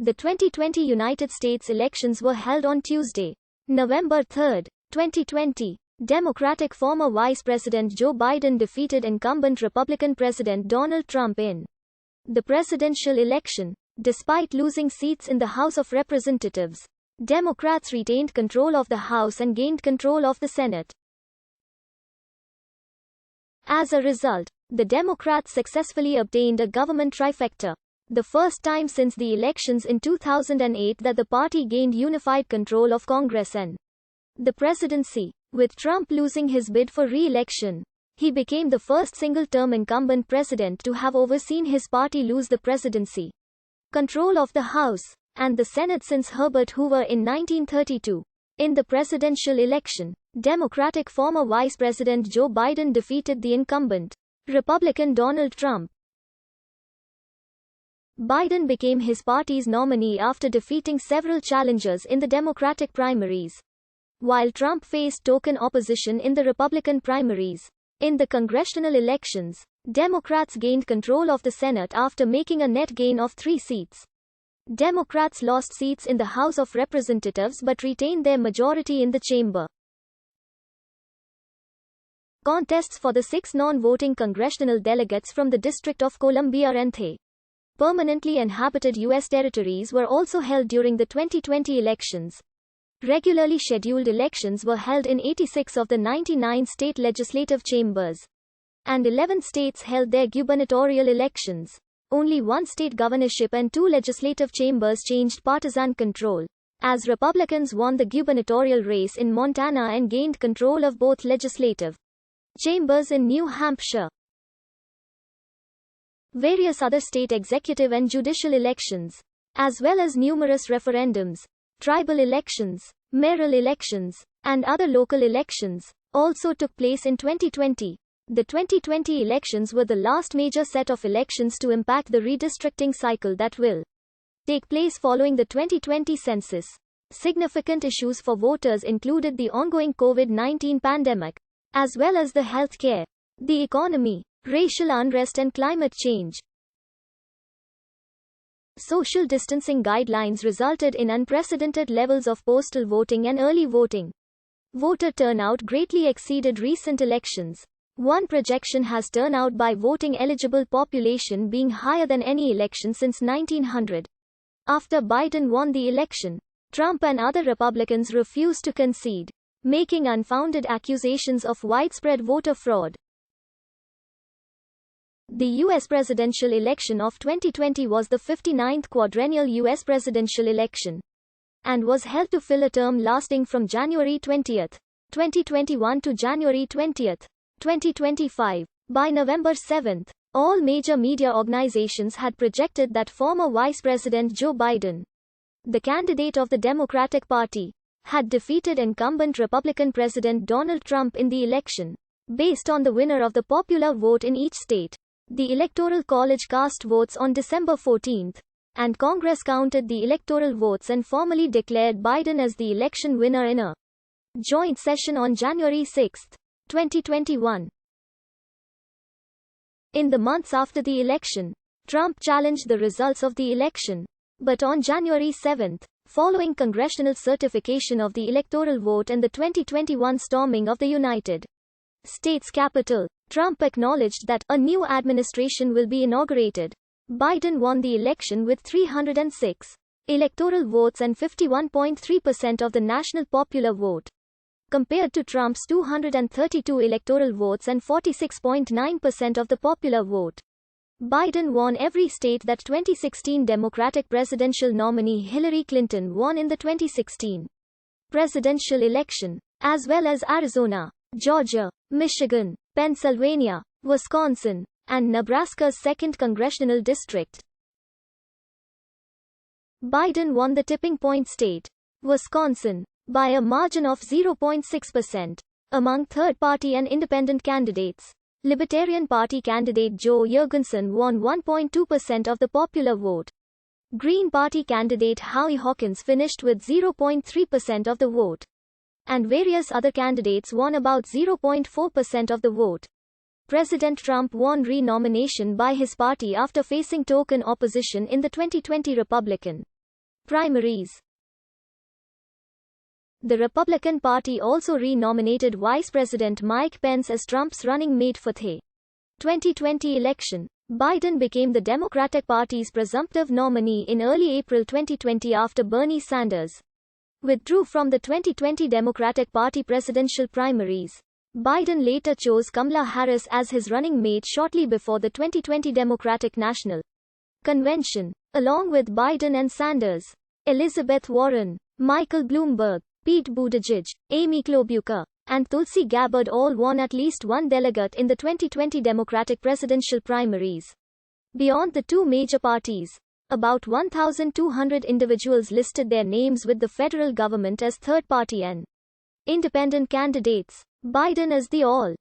The 2020 United States elections were held on Tuesday, November 3, 2020. Democratic former Vice President Joe Biden defeated incumbent Republican President Donald Trump in the presidential election. Despite losing seats in the House of Representatives, Democrats retained control of the House and gained control of the Senate. As a result, the Democrats successfully obtained a government trifecta, the first time since the elections in 2008 that the party gained unified control of Congress and the presidency. With Trump losing his bid for re-election, he became the first single-term incumbent president to have overseen his party lose the presidency, control of the House, and the Senate since Herbert Hoover in 1932. In the presidential election, Democratic former Vice President Joe Biden defeated the incumbent Republican Donald Trump. Biden became his party's nominee after defeating several challengers in the Democratic primaries, while Trump faced token opposition in the Republican primaries. In the congressional elections, Democrats gained control of the Senate after making a net gain of 3 seats. Democrats lost seats in the House of Representatives but retained their majority in the chamber. Contests for the 6 non-voting congressional delegates from the District of Columbia and the permanently inhabited U.S. territories were also held during the 2020 elections. Regularly scheduled elections were held in 86 of the 99 state legislative chambers, and 11 states held their gubernatorial elections. Only 1 state governorship and 2 legislative chambers changed partisan control, as Republicans won the gubernatorial race in Montana and gained control of both legislative chambers in New Hampshire. Various other state executive and judicial elections, as well as numerous referendums, tribal elections, mayoral elections, and other local elections, also took place in 2020. The 2020 elections were the last major set of elections to impact the redistricting cycle that will take place following the 2020 census. Significant issues for voters included the ongoing COVID-19 pandemic, as well as the health care, the economy, racial unrest and climate change. Social distancing guidelines resulted in unprecedented levels of postal voting and early voting. Voter turnout greatly exceeded recent elections. One projection has turnout by voting eligible population being higher than any election since 1900. After Biden won the election, Trump and other Republicans refused to concede, making unfounded accusations of widespread voter fraud. The U.S. presidential election of 2020 was the 59th quadrennial U.S. presidential election, and was held to fill a term lasting from January 20, 2021 to January 20, 2025. By November 7, all major media organizations had projected that former Vice President Joe Biden, the candidate of the Democratic Party, had defeated incumbent Republican President Donald Trump in the election, based on the winner of the popular vote in each state. The Electoral College cast votes on December 14, and Congress counted the electoral votes and formally declared Biden as the election winner in a joint session on January 6, 2021. In the months after the election, Trump challenged the results of the election, but on January 7, following congressional certification of the electoral vote and the 2021 storming of the United States Capitol, Trump acknowledged that a new administration will be inaugurated. Biden won the election with 306 electoral votes and 51.3% of the national popular vote, compared to Trump's 232 electoral votes and 46.9% of the popular vote. Biden won every state that 2016 Democratic presidential nominee Hillary Clinton won in the 2016 presidential election, as well as Arizona, Georgia, Michigan, Pennsylvania, Wisconsin, and Nebraska's 2nd congressional district. Biden won the tipping point state, Wisconsin, by a margin of 0.6%. Among third-party and independent candidates, Libertarian Party candidate Joe Jorgensen won 1.2% of the popular vote. Green Party candidate Howie Hawkins finished with 0.3% of the vote, and various other candidates won about 0.4% of the vote. President Trump won re-nomination by his party after facing token opposition in the 2020 Republican Primaries. The Republican Party also re-nominated Vice President Mike Pence as Trump's running mate for the 2020 election. Biden became the Democratic Party's presumptive nominee in early April 2020 after Bernie Sanders withdrew from the 2020 Democratic Party presidential primaries. Biden later chose Kamala Harris as his running mate shortly before the 2020 Democratic National Convention. Along with Biden and Sanders, Elizabeth Warren, Michael Bloomberg, Pete Buttigieg, Amy Klobuchar, and Tulsi Gabbard all won at least one delegate in the 2020 Democratic presidential primaries. Beyond the two major parties, about 1,200 individuals listed their names with the federal government as third-party and independent candidates. Biden is the all